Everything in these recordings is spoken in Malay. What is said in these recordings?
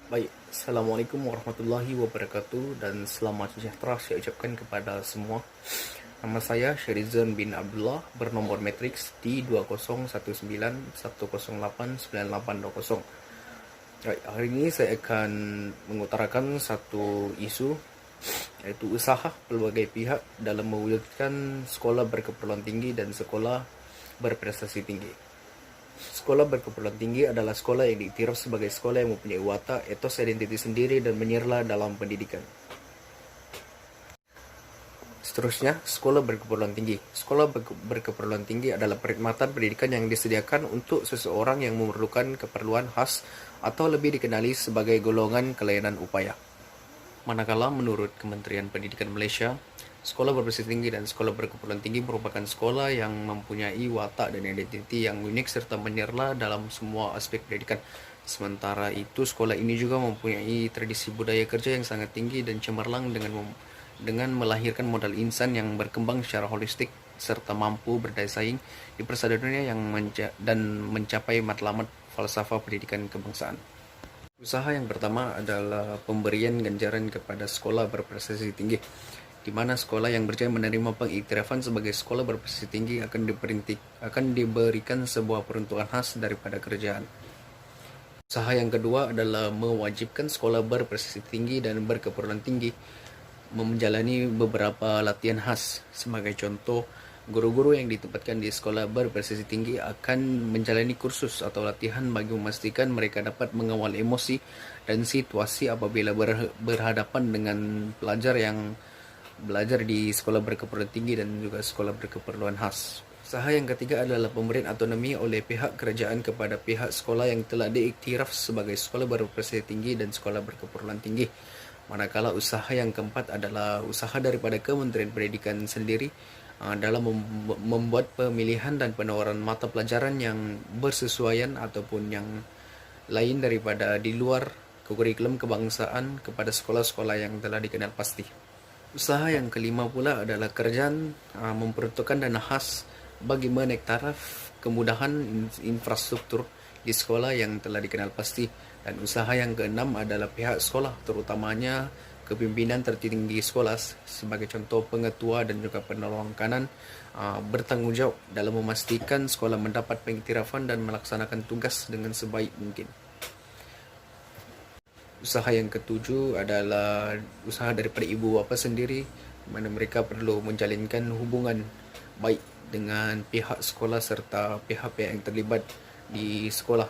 Baik, Assalamualaikum warahmatullahi wabarakatuh dan selamat sejahtera saya ucapkan kepada semua. Nama saya Syerizon bin Abdullah bernomor matriks D201910898820. Baik, hari ini saya akan mengutarakan satu isu, yaitu usaha pelbagai pihak dalam mewujudkan sekolah berkeperluan tinggi dan sekolah berprestasi tinggi. Sekolah berkeperluan tinggi adalah sekolah yang diiktiraf sebagai sekolah yang mempunyai watak, etos, identiti sendiri dan menyerlah dalam pendidikan. Seterusnya, sekolah berkeperluan tinggi. Sekolah berkeperluan tinggi adalah perkhidmatan pendidikan yang disediakan untuk seseorang yang memerlukan keperluan khas atau lebih dikenali sebagai golongan kelainan upaya. Manakala menurut Kementerian Pendidikan Malaysia, sekolah berprestasi tinggi dan sekolah berkeperluan tinggi merupakan sekolah yang mempunyai watak dan identiti yang unik serta menyerlah dalam semua aspek pendidikan. Sementara itu, sekolah ini juga mempunyai tradisi budaya kerja yang sangat tinggi dan cemerlang dengan melahirkan modal insan yang berkembang secara holistik serta mampu berdaya saing di persada dunia dan mencapai matlamat falsafah pendidikan kebangsaan. Usaha yang pertama adalah pemberian ganjaran kepada sekolah berprestasi tinggi, di mana sekolah yang berjaya menerima pengiktirafan sebagai sekolah berprestasi tinggi akan diberikan sebuah peruntukan khas daripada kerajaan. Usaha yang kedua adalah mewajibkan sekolah berprestasi tinggi dan berkeperluan tinggi menjalani beberapa latihan khas. Sebagai contoh, guru-guru yang ditempatkan di sekolah berprestasi tinggi akan menjalani kursus atau latihan bagi memastikan mereka dapat mengawal emosi dan situasi apabila berhadapan dengan pelajar yang belajar di sekolah berkeperluan tinggi dan juga sekolah berkeperluan khas. Usaha yang ketiga adalah pemberian autonomi oleh pihak kerajaan kepada pihak sekolah yang telah diiktiraf sebagai sekolah berprestasi tinggi dan sekolah berkeperluan tinggi. Manakala usaha yang keempat adalah usaha daripada Kementerian Pendidikan sendiri dalam membuat pemilihan dan penawaran mata pelajaran yang bersesuaian ataupun yang lain daripada di luar kurikulum kebangsaan kepada sekolah-sekolah yang telah dikenal pasti. Usaha yang kelima pula adalah kerajaan memperuntukkan dana khas bagi menaik taraf kemudahan infrastruktur di sekolah yang telah dikenal pasti. Dan usaha yang keenam adalah pihak sekolah, terutamanya kepimpinan tertinggi sekolah sebagai contoh pengetua dan juga penolong kanan bertanggung jawab dalam memastikan sekolah mendapat pengiktirafan dan melaksanakan tugas dengan sebaik mungkin. Usaha yang ketujuh adalah usaha daripada ibu bapa sendiri, di mana mereka perlu menjalinkan hubungan baik dengan pihak sekolah serta pihak-pihak yang terlibat di sekolah,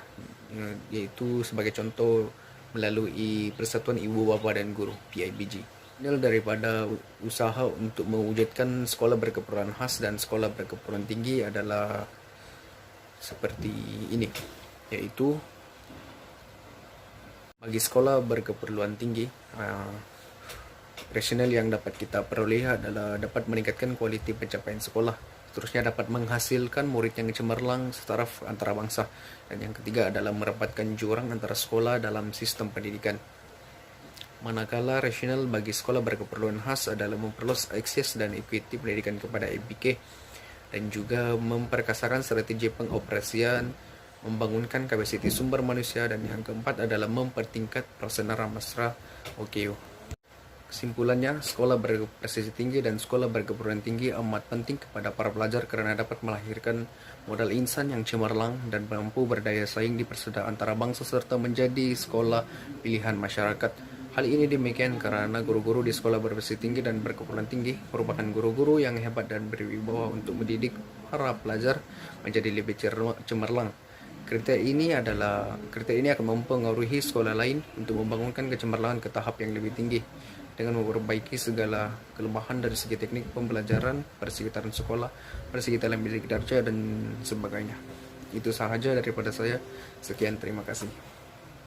yaitu sebagai contoh melalui Persatuan Ibu Bapa dan Guru PIBG. Nilai daripada usaha untuk mewujudkan sekolah berkeperluan khas dan sekolah berkeperluan tinggi adalah seperti ini, yaitu bagi sekolah berkeperluan tinggi, rasional yang dapat kita peroleh adalah dapat meningkatkan kualiti pencapaian sekolah. Seterusnya dapat menghasilkan murid yang cemerlang setaraf antara bangsa. Dan yang ketiga adalah merapatkan jurang antara sekolah dalam sistem pendidikan. Manakala rasional bagi sekolah berkeperluan khas adalah memperluas akses dan ekuiti pendidikan kepada ABK dan juga memperkasakan strategi pengoperasian, membangunkan kapasiti sumber manusia, dan yang keempat adalah mempertingkat pelaksanaan Ramasra OKU. Kesimpulannya, sekolah berprestasi tinggi dan sekolah berkeperluan tinggi amat penting kepada para pelajar karena dapat melahirkan modal insan yang cemerlang dan mampu berdaya saing di persada antara bangsa serta menjadi sekolah pilihan masyarakat. Hal ini demikian karena guru-guru di sekolah berprestasi tinggi dan berkeperluan tinggi merupakan guru-guru yang hebat dan berwibawa untuk mendidik para pelajar menjadi lebih cemerlang. Kriteria ini akan mempengaruhi sekolah lain untuk membangunkan kecemerlangan ke tahap yang lebih tinggi dengan memperbaiki segala kelemahan dari segi teknik pembelajaran, persekitaran sekolah, persekitaran bidik darjah dan sebagainya. Itu sahaja daripada saya. Sekian, terima kasih.